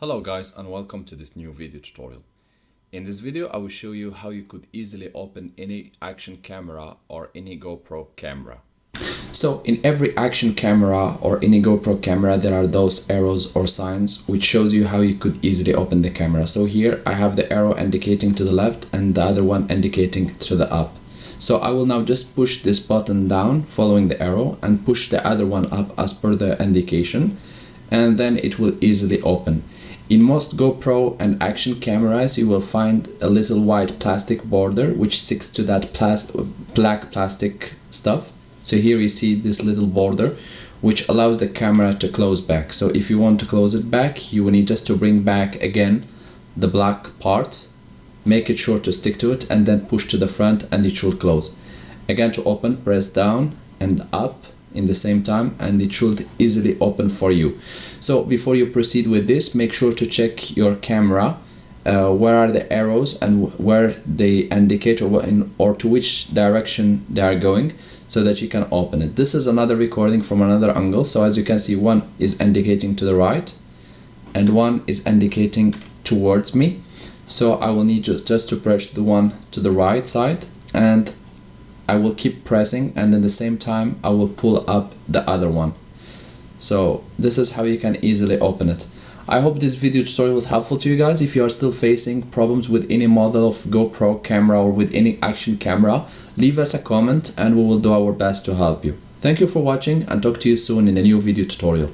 Hello guys, and welcome to this new video tutorial. In this video I will show you how you could easily open any action camera or any GoPro camera. So in every action camera or any GoPro camera there are those arrows or signs which shows you how you could easily open the camera. So here I have the arrow indicating to the left and the other one indicating to the up. So I will now just push this button down following the arrow and push the other one up as per the indication, and then it will easily open. In most GoPro and action cameras you will find a little white plastic border which sticks to that black plastic stuff. So here you see this little border which allows the camera to close back. So if you want to close it back, you will need just to bring back again the black part, make it sure to stick to it, and then push to the front and it should close. Again, to open, press down and up in the same time and it should easily open for you. So before you proceed with this, make sure to check your camera, where are the arrows and where they indicate or to which direction they are going, so that you can open it. This is another recording from another angle. So as you can see, one is indicating to the right and one is indicating towards me. So I will need just to press the one to the right side, and I will keep pressing, and at the same time I will pull up the other one. So this is how you can easily open it. I hope this video tutorial was helpful to you guys. If you are still facing problems with any model of GoPro camera or with any action camera, leave us a comment and we will do our best to help you. Thank you for watching, and talk to you soon in a new video tutorial.